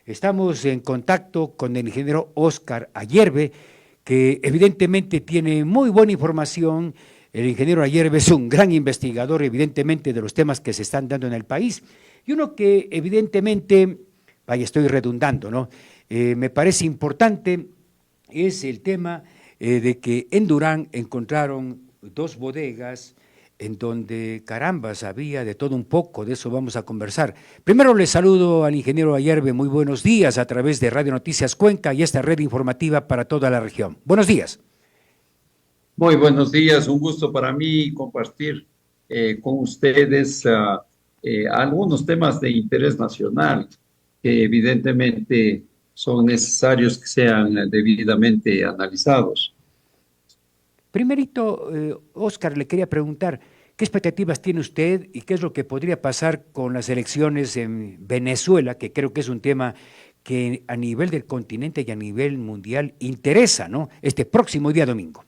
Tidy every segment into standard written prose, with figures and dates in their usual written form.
Estamos en contacto con el ingeniero Óscar Ayerbe, que evidentemente tiene muy buena información. El ingeniero Ayerbe es un gran investigador, evidentemente, de los temas que se están dando en el país. Y uno que evidentemente, vaya, estoy redundando, ¿no? Me parece importante es el tema de que en Durán encontraron dos bodegas en donde, carambas, había de todo un poco. De eso vamos a conversar. Primero le saludo al ingeniero Ayerbe, muy buenos días a través de Radio Noticias Cuenca y esta red informativa para toda la región. Buenos días. Muy buenos días, un gusto para mí compartir con ustedes algunos temas de interés nacional que evidentemente son necesarios que sean debidamente analizados. Primerito, Óscar, le quería preguntar, ¿qué expectativas tiene usted y qué es lo que podría pasar con las elecciones en Venezuela, que creo que es un tema que a nivel del continente y a nivel mundial interesa, ¿no? Este próximo día domingo.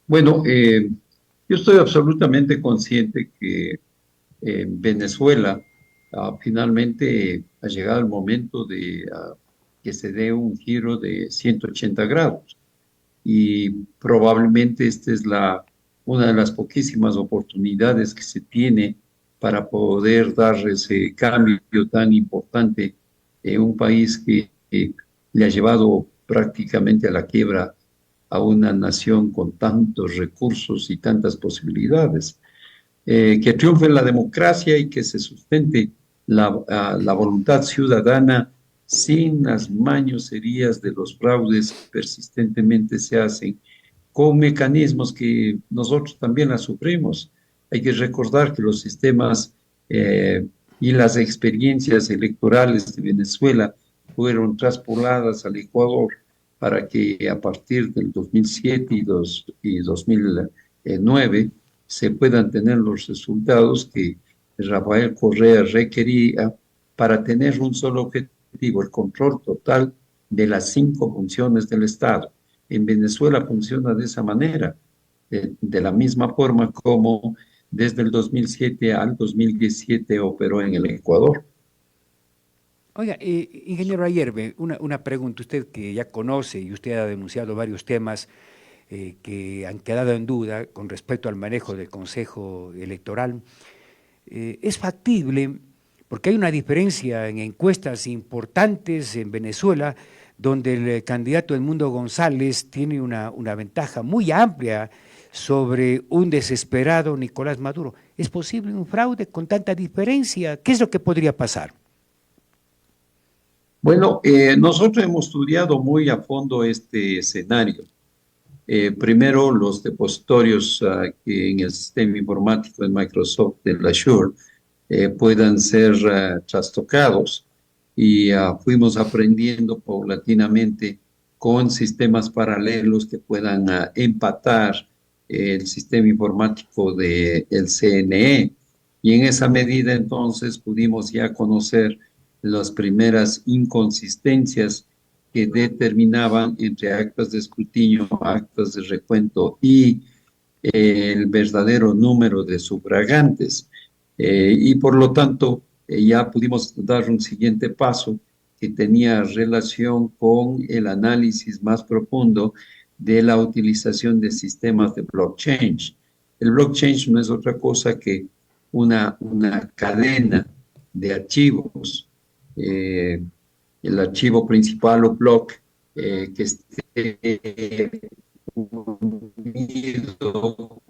Bueno, yo estoy absolutamente consciente que en Venezuela finalmente ha llegado el momento de que se dé un giro de 180 grados. Y probablemente esta es una de las poquísimas oportunidades que se tiene para poder dar ese cambio tan importante en un país que le ha llevado prácticamente a la quiebra a una nación con tantos recursos y tantas posibilidades. Que triunfe la democracia y que se sustente la voluntad ciudadana sin las mañoserías de los fraudes que persistentemente se hacen, con mecanismos que nosotros también las sufrimos. Hay que recordar que los sistemas y las experiencias electorales de Venezuela fueron traspoladas al Ecuador para que a partir del 2007 y 2009 se puedan tener los resultados que Rafael Correa requería para tener un solo objetivo, el control total de las 5 funciones del Estado. En Venezuela funciona de esa manera, de la misma forma como desde el 2007 al 2017 operó en el Ecuador. Oiga, ingeniero Ayerbe, una pregunta, usted que ya conoce y usted ha denunciado varios temas que han quedado en duda con respecto al manejo del Consejo Electoral. ¿Es factible? Porque hay una diferencia en encuestas importantes en Venezuela, donde el candidato Edmundo González tiene una ventaja muy amplia sobre un desesperado Nicolás Maduro. ¿Es posible un fraude con tanta diferencia? ¿Qué es lo que podría pasar? Bueno, nosotros hemos estudiado muy a fondo este escenario. Primero, los depositorios que en el sistema informático de Microsoft, del Azure, puedan ser trastocados y fuimos aprendiendo paulatinamente con sistemas paralelos que puedan empatar el sistema informático del CNE. Y en esa medida entonces pudimos ya conocer las primeras inconsistencias que determinaban entre actas de escrutinio, actas de recuento y el verdadero número de sufragantes. Y por lo tanto, ya pudimos dar un siguiente paso que tenía relación con el análisis más profundo de la utilización de sistemas de blockchain. El blockchain no es otra cosa que una cadena de archivos. El archivo principal o block que esté unido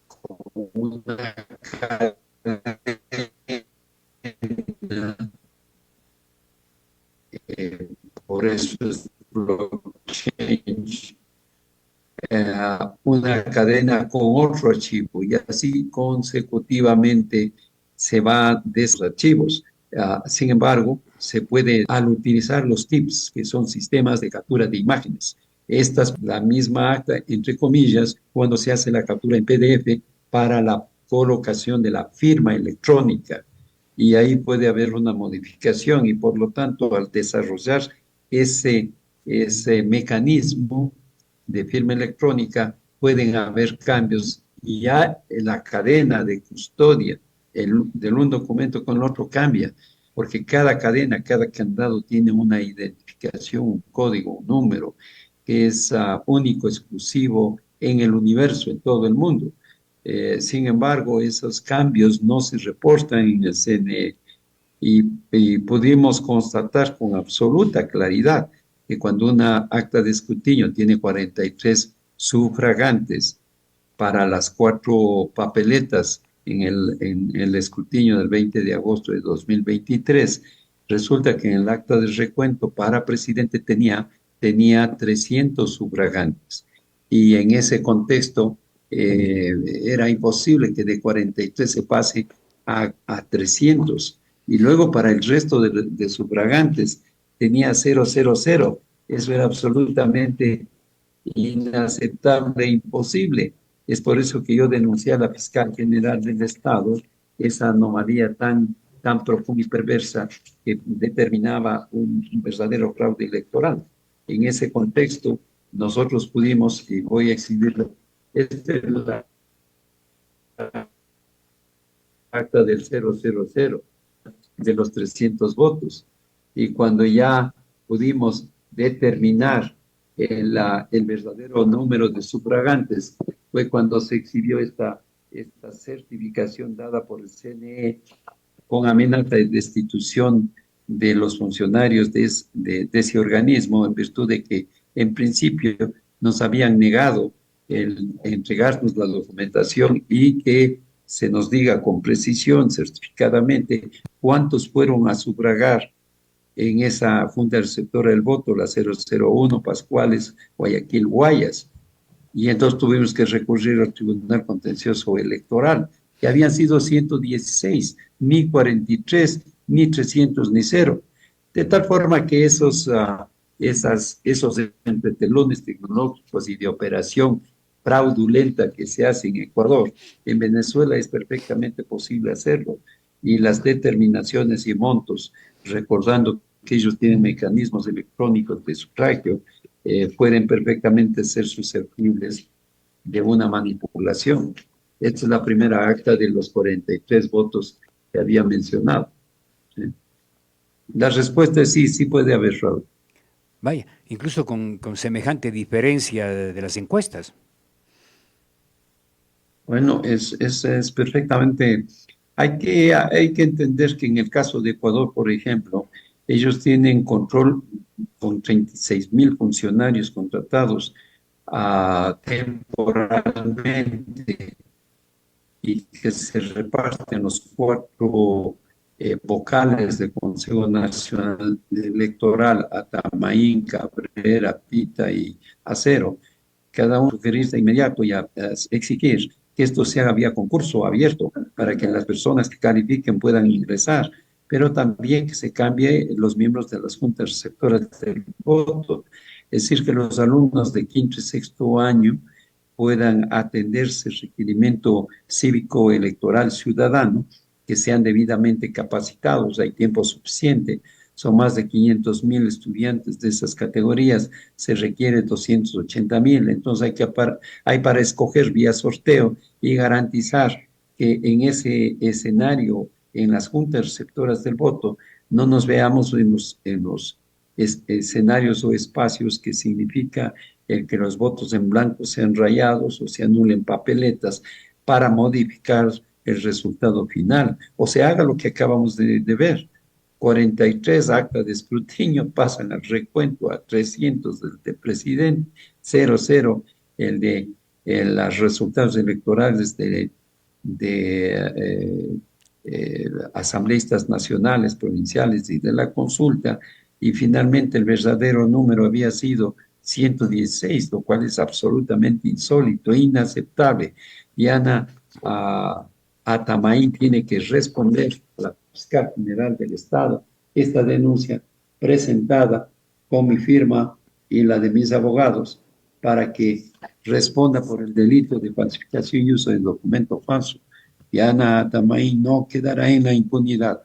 con una cadena, eh, por eso es blockchain, una cadena con otro archivo y así consecutivamente se va de esos archivos. Sin embargo, se puede, al utilizar los TIPS, que son sistemas de captura de imágenes, esta es la misma acta, entre comillas, cuando se hace la captura en PDF para la colocación de la firma electrónica. Y ahí puede haber una modificación y por lo tanto, al desarrollar ese mecanismo de firma electrónica, pueden haber cambios y ya la cadena de custodia del un documento con el otro cambia. porque cada cadena, cada candado tiene una identificación, un código, un número, que es único, exclusivo en el universo, en todo el mundo. Sin embargo, esos cambios no se reportan en el CNE y pudimos constatar con absoluta claridad que cuando una acta de escrutinio tiene 43 sufragantes para las 4 papeletas en el escrutinio del 20 de agosto de 2023, resulta que en el acta de recuento para presidente tenía 300 sufragantes. Y en ese contexto era imposible que de 43 se pase a 300. Y luego para el resto de sufragantes tenía 000. Eso era absolutamente inaceptable, imposible. Es por eso que yo denuncié a la fiscal general del Estado esa anomalía tan profunda y perversa que determinaba un verdadero fraude electoral. En ese contexto, nosotros pudimos, y voy a exhibirlo, esta es la acta del 000 de los 300 votos. Y cuando ya pudimos determinar el verdadero número de sufragantes, fue cuando se exhibió esta certificación dada por el CNE con amenaza de destitución de los funcionarios de ese organismo, en virtud de que en principio nos habían negado el entregarnos la documentación y que se nos diga con precisión, certificadamente, cuántos fueron a sufragar en esa Junta Receptora del Voto, la 001 Pascuales, Guayaquil, Guayas. Y entonces tuvimos que recurrir al Tribunal Contencioso Electoral, que habían sido 116, ni 43, ni 300, ni cero. De tal forma que esos entretelones tecnológicos y de operación fraudulenta que se hace en Ecuador, en Venezuela es perfectamente posible hacerlo. Y las determinaciones y montos, recordando que ellos tienen mecanismos electrónicos de sufragio, pueden perfectamente ser susceptibles de una manipulación. Esta es la primera acta de los 43 votos que había mencionado. ¿Sí? La respuesta es sí, sí puede haber fraude. Vaya, incluso con semejante diferencia de las encuestas. Bueno, es perfectamente. Hay que entender que en el caso de Ecuador, por ejemplo, ellos tienen control con 36,000 funcionarios contratados temporalmente y que se reparten los 4 vocales del Consejo Nacional Electoral, Atamaín, Cabrera, Pita y Acero. Cada uno sugerir de inmediato y exigir que esto se haga vía concurso abierto para que las personas que califiquen puedan ingresar, pero también que se cambie los miembros de las juntas receptoras del voto, es decir, que los alumnos de quinto y sexto año puedan atenderse el requerimiento cívico electoral ciudadano, que sean debidamente capacitados, hay tiempo suficiente, son más de 500,000 estudiantes de esas categorías, se requiere 280,000, entonces hay para escoger vía sorteo y garantizar que en ese escenario, en las juntas receptoras del voto, no nos veamos en los escenarios o espacios que significa el que los votos en blanco sean rayados o se anulen papeletas para modificar el resultado final, o se haga lo que acabamos de ver. 43 actas de escrutinio pasan al recuento a 300 del presidente, 0 el de los resultados electorales de asambleístas nacionales, provinciales y de la consulta, y finalmente el verdadero número había sido 116, lo cual es absolutamente insólito e inaceptable. Y Ana Atamaín tiene que responder a la fiscal general del Estado esta denuncia presentada con mi firma y la de mis abogados para que responda por el delito de falsificación y uso de documento falso. Y Ana Atamaín no quedará en la impunidad.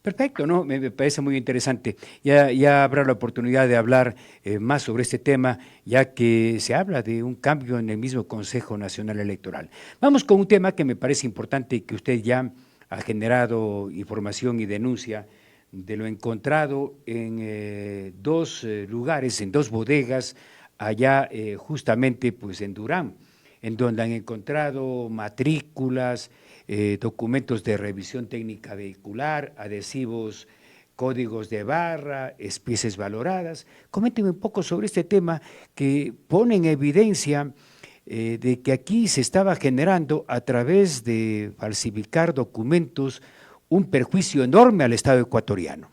Perfecto, ¿no? Me parece muy interesante. Ya habrá la oportunidad de hablar más sobre este tema, ya que se habla de un cambio en el mismo Consejo Nacional Electoral. Vamos con un tema que me parece importante y que usted ya ha generado información y denuncia de lo encontrado en dos lugares, en dos bodegas, allá justamente pues en Durán, en donde han encontrado matrículas, documentos de revisión técnica vehicular, adhesivos, códigos de barra, especies valoradas. Coménteme un poco sobre este tema que pone en evidencia de que aquí se estaba generando a través de falsificar documentos un perjuicio enorme al Estado ecuatoriano.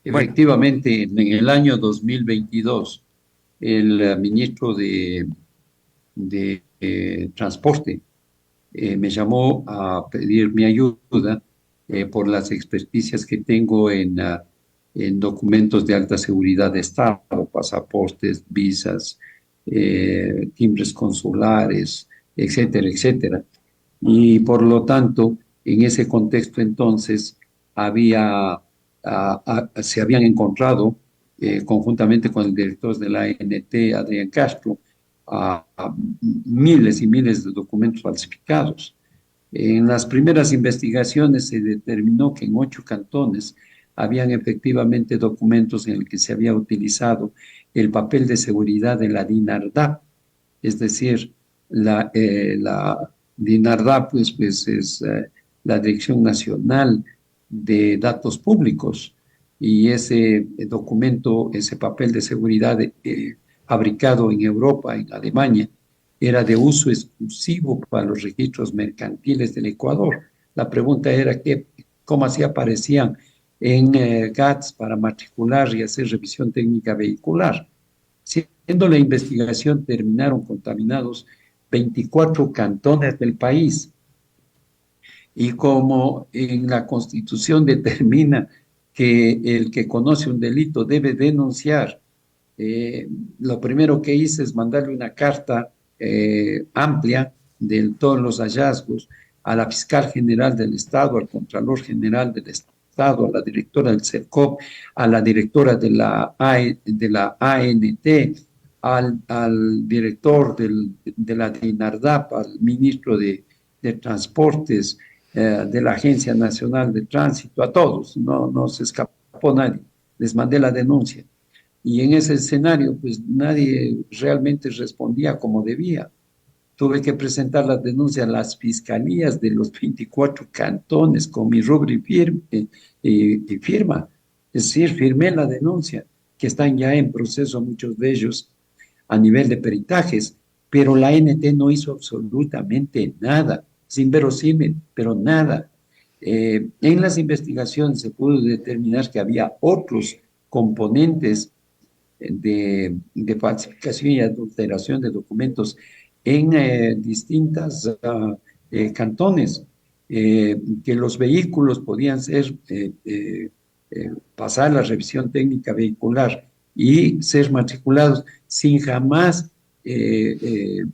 Bueno, Efectivamente, en el año 2022, el ministro de Transporte me llamó a pedir mi ayuda por las experticias que tengo en documentos de alta seguridad de Estado, pasaportes, visas, timbres consulares, etcétera, etcétera. Y por lo tanto, en ese contexto entonces, se habían encontrado conjuntamente con el director de la ANT, Adrián Castro, a miles y miles de documentos falsificados. En las primeras investigaciones se determinó que en 8 cantones habían efectivamente documentos en el que se había utilizado el papel de seguridad de la DINARDAP, es decir, la DINARDAP pues es la Dirección Nacional de Datos Públicos, y ese documento, ese papel de seguridad fabricado en Europa, en Alemania, era de uso exclusivo para los registros mercantiles del Ecuador. La pregunta era cómo así aparecían en GATS para matricular y hacer revisión técnica vehicular. Siendo la investigación, terminaron contaminados 24 cantones del país. Y como en la Constitución determina que el que conoce un delito debe denunciar, lo primero que hice es mandarle una carta amplia de todos los hallazgos a la fiscal general del Estado, al contralor general del Estado, a la directora del CERCOP, a la directora de la ANT, al director de la DINARDAP, al ministro de Transportes, de la Agencia Nacional de Tránsito, a todos, no se escapó nadie, les mandé la denuncia. Y en ese escenario, pues nadie realmente respondía como debía. Tuve que presentar la denuncia a las fiscalías de los 24 cantones con mi rubro y firma. Es decir, firmé la denuncia, que están ya en proceso muchos de ellos a nivel de peritajes, pero la ANT no hizo absolutamente nada, es inverosímil, pero nada. En las investigaciones se pudo determinar que había otros componentes de falsificación y adulteración de documentos en distintas cantones, que los vehículos podían ser, pasar la revisión técnica vehicular y ser matriculados sin jamás tener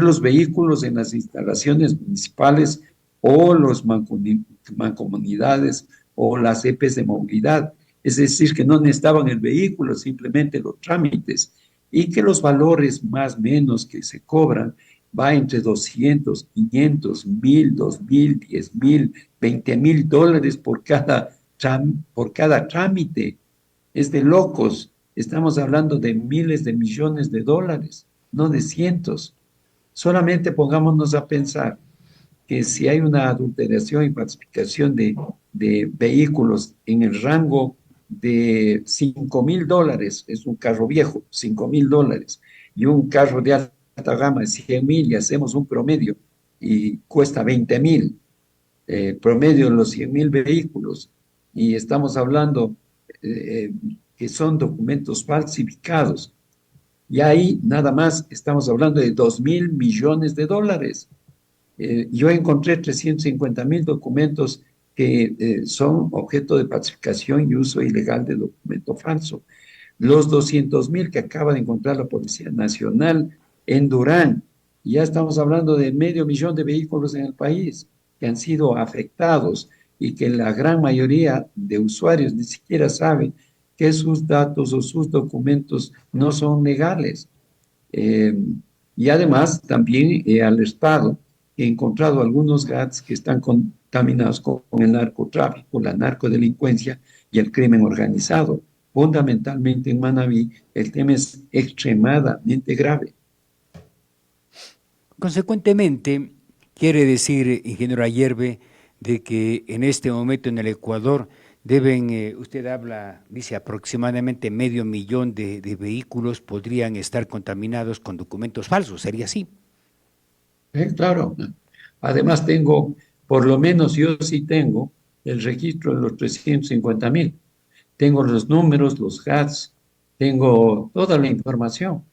los vehículos en las instalaciones municipales o los mancomunidades o las EPs de movilidad. Es decir, que no necesitaban el vehículo, simplemente los trámites, y que los valores más o menos que se cobran va entre 200, 500, 1000, 2000, 10,000, 20,000 dólares por cada trámite. Es de locos. Estamos hablando de miles de millones de dólares, no de cientos. Solamente pongámonos a pensar que si hay una adulteración y falsificación de vehículos en el rango de 5,000 dólares, es un carro viejo, 5,000 dólares, y un carro de alta gama de 100,000, y hacemos un promedio, y cuesta 20,000, promedio de los 100,000 vehículos, y estamos hablando que son documentos falsificados, y ahí nada más estamos hablando de 2,000 millones de dólares. Yo encontré 350,000 documentos que son objeto de falsificación y uso ilegal de documento falso. Los 200,000 que acaba de encontrar la Policía Nacional en Durán, ya estamos hablando de 500,000 de vehículos en el país que han sido afectados y que la gran mayoría de usuarios ni siquiera saben que sus datos o sus documentos no son legales. Y además también he alertado, he encontrado algunos GATS que están contaminados con el narcotráfico, la narcodelincuencia y el crimen organizado. Fundamentalmente en Manabí el tema es extremadamente grave. Consecuentemente, quiere decir, ingeniero Ayerbe, de que en este momento en el Ecuador deben, usted habla, dice aproximadamente 500.000 de vehículos podrían estar contaminados con documentos falsos, ¿sería así? Claro. Además tengo, por lo menos yo sí tengo el registro de los 350.000. Tengo los números, los hats, tengo toda la información.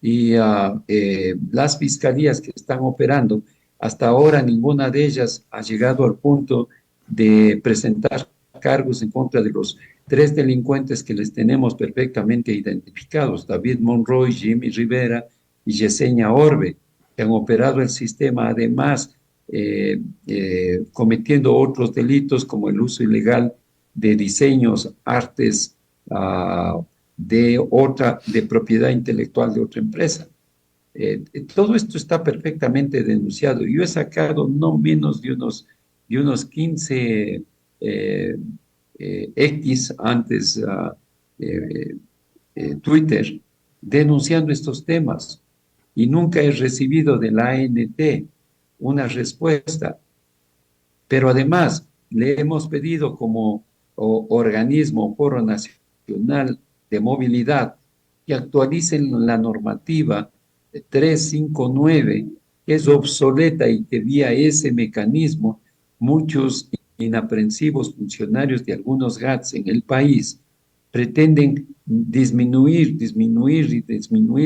Y las fiscalías que están operando, hasta ahora ninguna de ellas ha llegado al punto de presentar cargos en contra de los tres delincuentes que les tenemos perfectamente identificados: David Monroy, Jimmy Rivera y Yesenia Orbe, que han operado el sistema, además cometiendo otros delitos como el uso ilegal de diseños, artes de propiedad intelectual de otra empresa. Todo esto está perfectamente denunciado. Yo he sacado no menos de unos 15 X, antes Twitter, denunciando estos temas, y nunca he recibido de la ANT una respuesta. Pero además le hemos pedido como organismo, Foro Nacional de Movilidad, que actualicen la normativa 359, que es obsoleta, y que vía ese mecanismo muchos inaprensivos funcionarios de algunos GATS en el país pretenden disminuir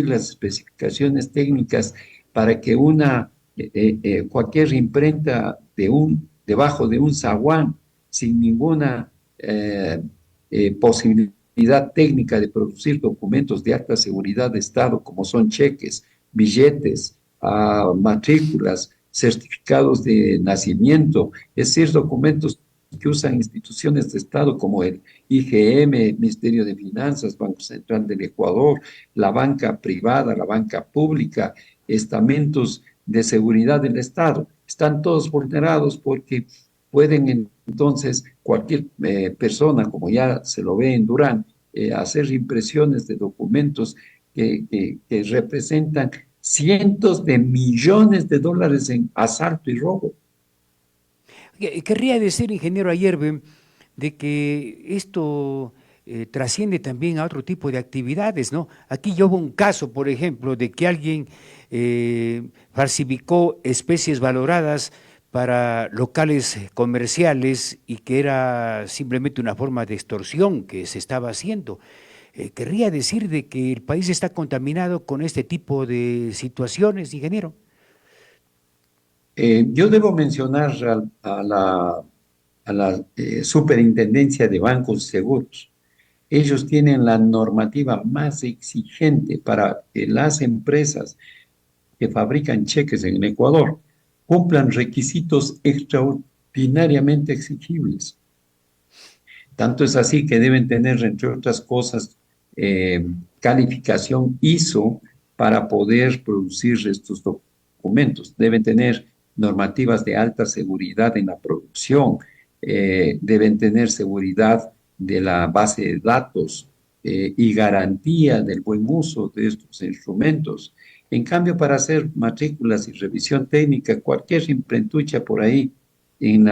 las especificaciones técnicas para que cualquier imprenta debajo de un zaguán, sin ninguna posibilidad técnica de producir documentos de alta seguridad de Estado, como son cheques, billetes, matrículas, certificados de nacimiento, es decir, documentos que usan instituciones de Estado como el IGM, Ministerio de Finanzas, Banco Central del Ecuador, la banca privada, la banca pública, estamentos de seguridad del Estado. Están todos vulnerados porque pueden entonces cualquier persona, como ya se lo ve en Durán, hacer impresiones de documentos que representan cientos de millones de dólares en asalto y robo. Querría decir, ingeniero Ayerbe, de que esto trasciende también a otro tipo de actividades, ¿no? Aquí yo hubo un caso, por ejemplo, de que alguien falsificó especies valoradas para locales comerciales y que era simplemente una forma de extorsión que se estaba haciendo. Querría decir de que el país está contaminado con este tipo de situaciones, ingeniero. Yo debo mencionar a la Superintendencia de Bancos y Seguros. Ellos tienen la normativa más exigente para que las empresas que fabrican cheques en Ecuador cumplan requisitos extraordinariamente exigibles. Tanto es así que deben tener, entre otras cosas, calificación ISO para poder producir estos documentos. Deben tener normativas de alta seguridad en la producción, deben tener seguridad de la base de datos y garantía del buen uso de estos instrumentos. En cambio, para hacer matrículas y revisión técnica, cualquier imprentucha por ahí en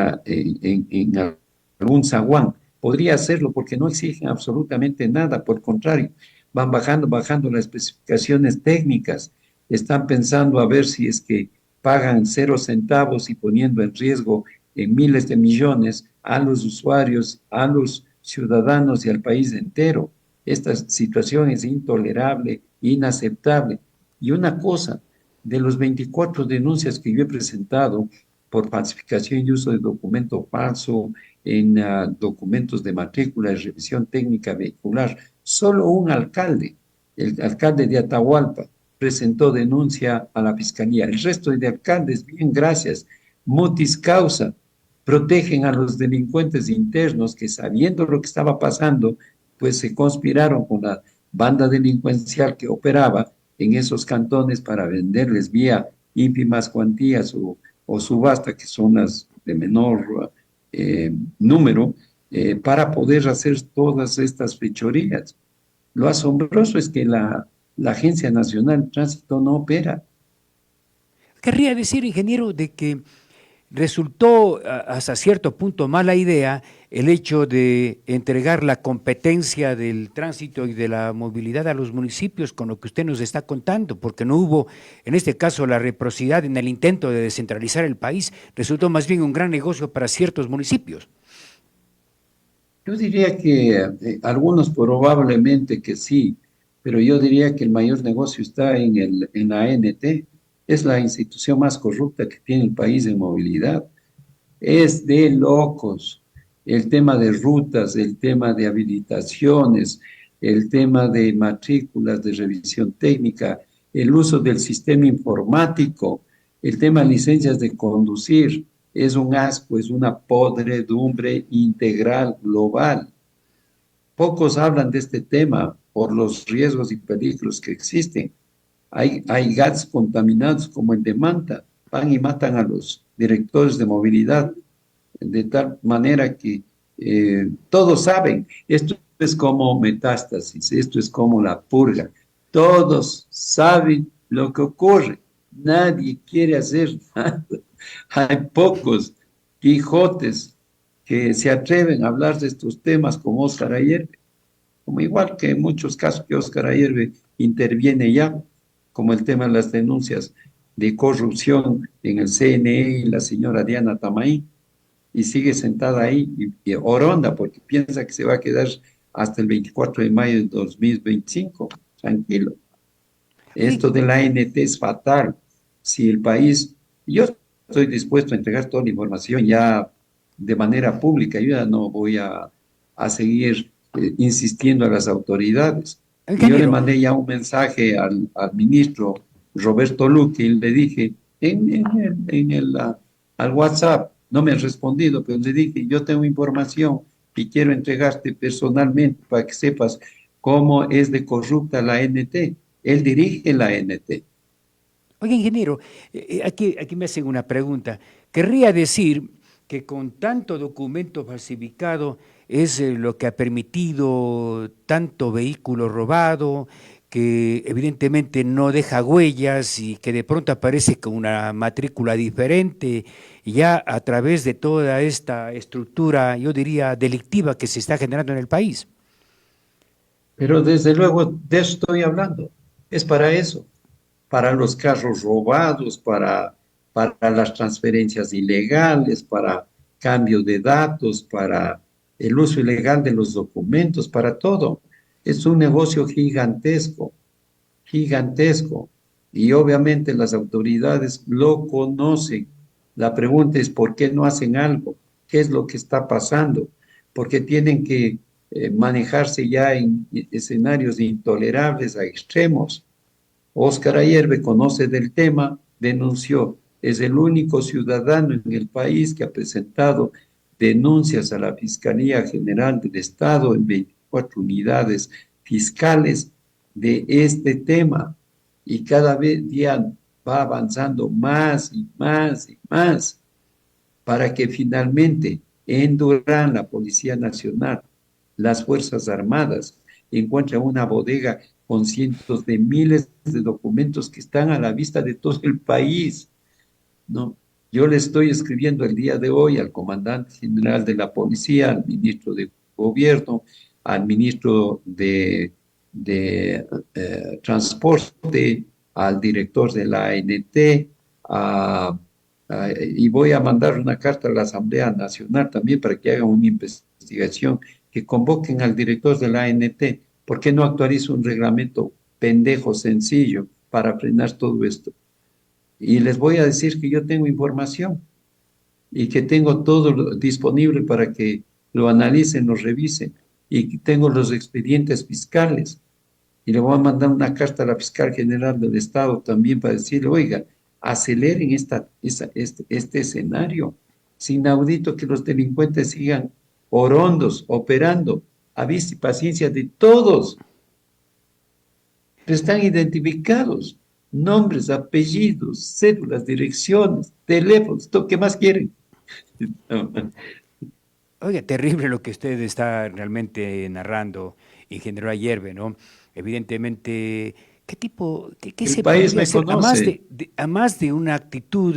algún zaguán podría hacerlo, porque no exigen absolutamente nada. Por el contrario, van bajando las especificaciones técnicas, están pensando a ver si es que pagan 0 centavos y poniendo en riesgo en miles de millones a los usuarios, a los ciudadanos y al país entero. Esta situación es intolerable, inaceptable. Y una cosa, de los 24 denuncias que yo he presentado por falsificación y uso de documento falso en documentos de matrícula y revisión técnica vehicular, solo un alcalde, el alcalde de Atahualpa, presentó denuncia a la fiscalía. El resto de alcaldes, bien, gracias, mutis causa, protegen a los delincuentes internos que, sabiendo lo que estaba pasando, pues se conspiraron con la banda delincuencial que operaba en esos cantones para venderles vía ínfimas cuantías o subasta, que son las de menor número, para poder hacer todas estas fechorías. Lo asombroso es que la Agencia Nacional de Tránsito no opera. Querría decir, ingeniero, de que resultó hasta cierto punto mala idea el hecho de entregar la competencia del tránsito y de la movilidad a los municipios con lo que usted nos está contando, porque no hubo, en este caso, la reciprocidad en el intento de descentralizar el país, resultó más bien un gran negocio para ciertos municipios. Yo diría que algunos probablemente que sí, pero yo diría que el mayor negocio está en la ANT. Es la institución más corrupta que tiene el país en movilidad. Es de locos. El tema de rutas, el tema de habilitaciones, el tema de matrículas, de revisión técnica, el uso del sistema informático, el tema de licencias de conducir, es un asco, es una podredumbre integral, global. Pocos hablan de este tema por los riesgos y peligros que existen. Hay gases contaminados como en Demanta, van y matan a los directores de movilidad, de tal manera que todos saben, esto es como metástasis, esto es como la purga, todos saben lo que ocurre, nadie quiere hacer nada. Hay pocos Quijotes que se atreven a hablar de estos temas como Óscar Ayerbe, como igual que en muchos casos que Óscar Ayerbe interviene ya, como el tema de las denuncias de corrupción en el CNE y la señora Diana Tamaí, y sigue sentada ahí y oronda porque piensa que se va a quedar hasta el 24 de mayo de 2025. Tranquilo. Oye, Esto de la ANT es fatal. Si el país, yo estoy dispuesto a entregar toda la información ya de manera pública, yo ya no voy a seguir insistiendo a las autoridades. Y yo le ingeniero, mandé ya un mensaje al ministro Roberto Luque y le dije al WhatsApp, no me han respondido, pero le dije, yo tengo información y quiero entregarte personalmente para que sepas cómo es de corrupta la ANT. Él dirige la ANT. oye, ingeniero, aquí me hacen una pregunta. Querría decir que con tanto documento falsificado es lo que ha permitido tanto vehículo robado, que evidentemente no deja huellas y que de pronto aparece con una matrícula diferente, y ya a través de toda esta estructura, yo diría, delictiva que se está generando en el país. Pero desde luego de eso estoy hablando. Es para eso, para los carros robados, para las transferencias ilegales, para cambio de datos, para el uso ilegal de los documentos, para todo. Es un negocio gigantesco, gigantesco. Y obviamente las autoridades lo conocen. La pregunta es, ¿por qué no hacen algo? ¿Qué es lo que está pasando? Porque tienen que manejarse ya en escenarios intolerables a extremos. Óscar Ayerbe conoce del tema, denunció. Es el único ciudadano en el país que ha presentado denuncias a la Fiscalía General del Estado en 24 unidades fiscales de este tema. Y cada día va avanzando más y más y más para que finalmente en Durán la Policía Nacional, las Fuerzas Armadas, encuentren una bodega con cientos de miles de documentos que están a la vista de todo el país, ¿no? Yo le estoy escribiendo el día de hoy al comandante general de la policía, al ministro de gobierno, al ministro de transporte, al director de la ANT, y voy a mandar una carta a la Asamblea Nacional también para que hagan una investigación, que convoquen al director de la ANT. ¿Por qué no actualiza un reglamento pendejo, sencillo, para frenar todo esto? Y les voy a decir que yo tengo información y que tengo todo disponible para que lo analicen, lo revisen, y que tengo los expedientes fiscales. Y le voy a mandar una carta a la fiscal general del Estado también para decirle, oiga, aceleren este escenario. Es inaudito que los delincuentes sigan orondos, operando a vista y paciencia de todos. están identificados, nombres, apellidos, cédulas, direcciones, teléfonos, ¿qué más quieren? Oiga, terrible lo que usted está realmente narrando, ingeniero Ayerbe, ¿no? Evidentemente, ¿qué El se país podría me hacer a más conoce. a más de una actitud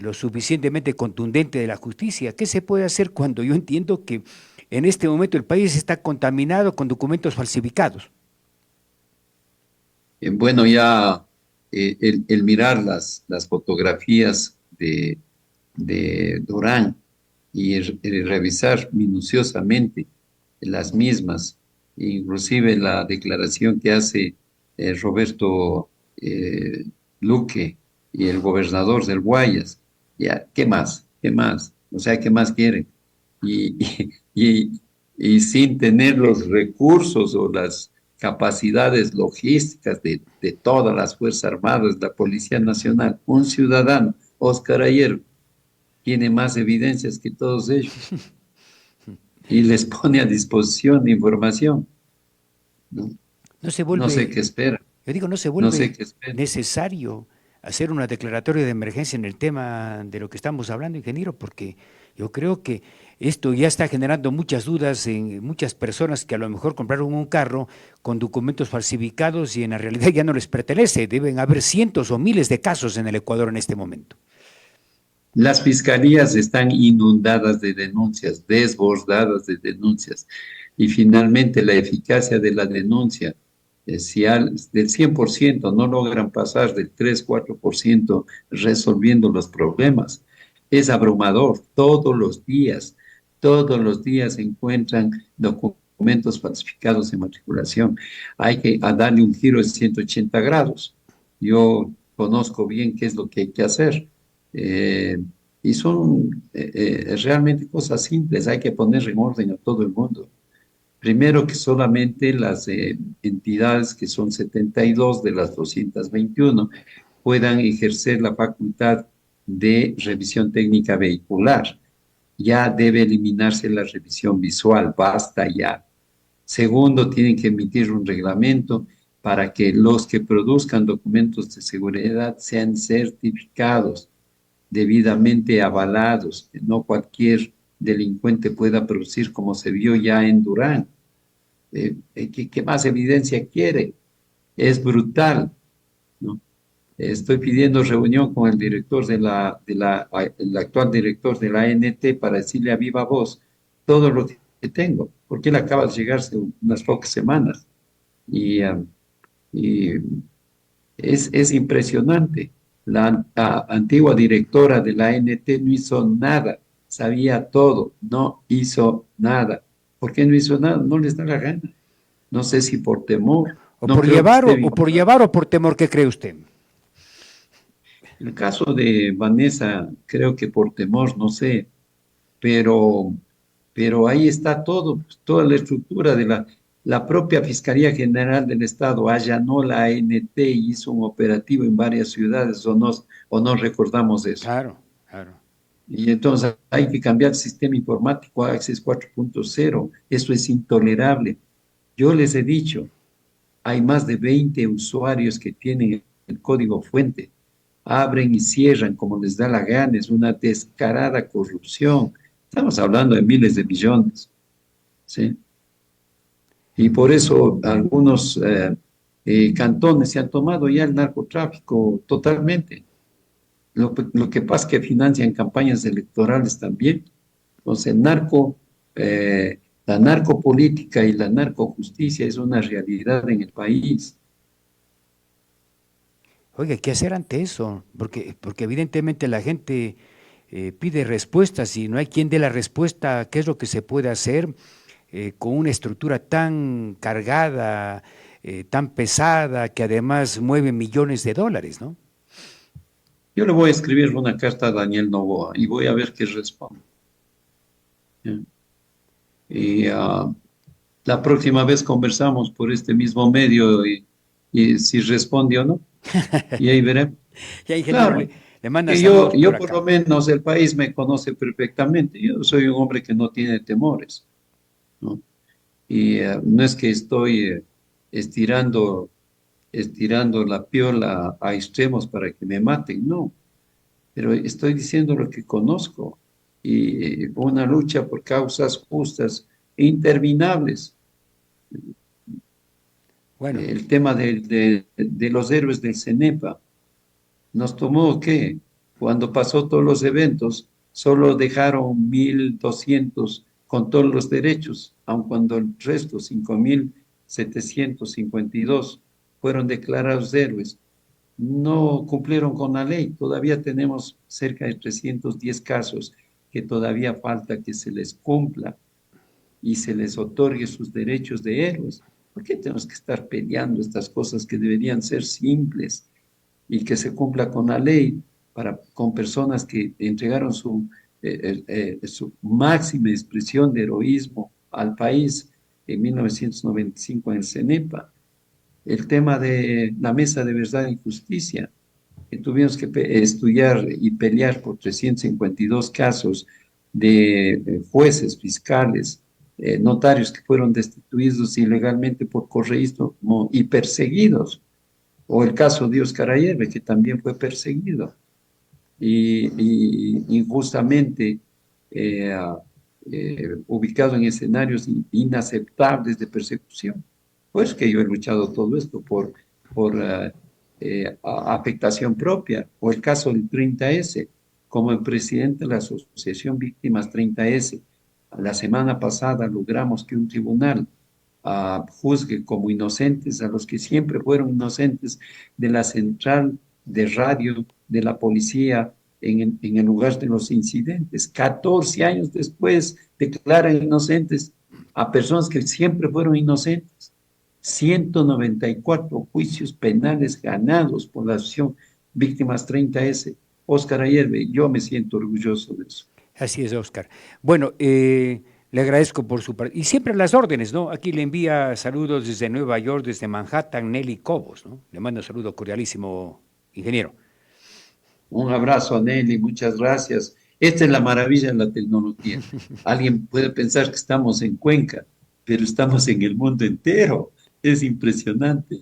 lo suficientemente contundente de la justicia? ¿Qué se puede hacer cuando yo entiendo que en este momento el país está contaminado con documentos falsificados? Bueno, ya el mirar las fotografías de Durán y el revisar minuciosamente las mismas, inclusive la declaración que hace Roberto eh, Luque y el gobernador del Guayas, ya, ¿qué más? ¿Qué más? O sea, ¿qué más quieren? Y, y, y sin tener los recursos o las capacidades logísticas de todas las Fuerzas Armadas, la Policía Nacional, un ciudadano, Óscar Ayer, tiene más evidencias que todos ellos y les pone a disposición información. No, No se no sé vuelve, qué espera, yo digo, no se no sé vuelve qué espera. necesario hacer una declaratoria de emergencia en el tema de lo que estamos hablando, ingeniero, porque yo creo que esto ya está generando muchas dudas en muchas personas que a lo mejor compraron un carro con documentos falsificados y en la realidad ya no les pertenece. Deben haber cientos o miles de casos en el Ecuador en este momento. Las fiscalías están inundadas de denuncias, desbordadas de denuncias, y finalmente la eficacia de la denuncia, si del 100% no logran pasar del 3-4% resolviendo los problemas, es abrumador. Todos los días se encuentran documentos falsificados de matriculación. Hay que darle un giro de 180 grados. Yo conozco bien qué es lo que hay que hacer. Eh, y son realmente cosas simples, hay que poner en orden a todo el mundo. Primero que solamente las entidades, que son 72 de las 221, puedan ejercer la facultad de revisión técnica vehicular. Ya debe eliminarse la revisión visual, basta ya. Segundo, tienen que emitir un reglamento para que los que produzcan documentos de seguridad sean certificados, debidamente avalados, que no cualquier delincuente pueda producir como se vio ya en Durán. ¿Qué más evidencia quiere? Es brutal, ¿no? Estoy pidiendo reunión con el director el actual director de la ANT para decirle a viva voz todo lo que tengo, porque él acaba de llegar hace unas pocas semanas y, y es impresionante. La antigua directora de la ANT no hizo nada, sabía todo, no hizo nada. ¿Por qué no hizo nada? No les da la gana. No sé si por temor, O no por creo que llevar, esté o por vinculado. llevar o por temor, ¿qué cree usted? El caso de Vanessa, creo que por temor, no sé, pero, pero ahí está todo, pues, toda la estructura de la propia Fiscalía General del Estado allanó la ANT y hizo un operativo en varias ciudades, o no recordamos eso. Claro, claro. Y entonces hay que cambiar el sistema informático a Access 4.0. Eso es intolerable. Yo les he dicho, hay más de 20 usuarios que tienen el código fuente. Abren y cierran como les da la gana. Es una descarada corrupción. Estamos hablando de miles de millones, ¿sí? Y por eso algunos cantones se han tomado ya el narcotráfico totalmente. Lo que pasa es que financian campañas electorales también. Entonces, la narcopolítica y la narcojusticia es una realidad en el país. Oiga, ¿qué hacer ante eso? Porque evidentemente la gente pide respuestas y no hay quien dé la respuesta, qué es lo que se puede hacer con una estructura tan cargada, tan pesada, que además mueve millones de dólares, ¿no? Yo le voy a escribir una carta a Daniel Noboa y voy a ver qué responde. ¿Ya? Y la próxima vez conversamos por este mismo medio y si responde o no, y ahí veremos. Ya, ingeniero, Claro, le mandan que saludos por yo por lo acá. menos el país me conoce perfectamente. Yo soy un hombre que no tiene temores, ¿no? Y no es que estoy estirando la piola a extremos para que me maten, no, pero estoy diciendo lo que conozco y una lucha por causas justas e interminables. Bueno, El tema de los héroes del CENEPA nos tomó, ¿qué? Cuando pasó todos los eventos, solo dejaron 1.200 con todos los derechos, aun cuando el resto, 5.752, fueron declarados héroes. No cumplieron con la ley. Todavía tenemos cerca de 310 casos que todavía falta que se les cumpla y se les otorgue sus derechos de héroes. ¿Por qué tenemos que estar peleando estas cosas que deberían ser simples y que se cumpla con la ley con personas que entregaron su máxima expresión de heroísmo al país en 1995 en el CENEPA? El tema de la Mesa de Verdad y Justicia, que tuvimos que estudiar y pelear por 352 casos de jueces, fiscales, notarios que fueron destituidos ilegalmente por correísmo y perseguidos, o el caso de Óscar Ayerbe, que también fue perseguido y injustamente ubicado en escenarios inaceptables de persecución. Pues que yo he luchado todo esto por afectación propia, o el caso del 30S, como el presidente de la Asociación Víctimas 30S. La semana pasada logramos que un tribunal juzgue como inocentes a los que siempre fueron inocentes de la central de radio de la policía en el lugar de los incidentes. 14 años después declaran inocentes a personas que siempre fueron inocentes. 194 juicios penales ganados por la Asociación Víctimas 30S. Óscar Ayerbe, yo me siento orgulloso de eso. así es, Oscar. Bueno, le agradezco por su y siempre las órdenes, ¿no? Aquí le envía saludos desde Nueva York, desde Manhattan, Nelly Cobos, ¿no? Le mando un saludo cordialísimo, ingeniero. Un abrazo a Nelly, muchas gracias. Esta es la maravilla de la tecnología. Alguien puede pensar que estamos en Cuenca, pero estamos en el mundo entero. Es impresionante.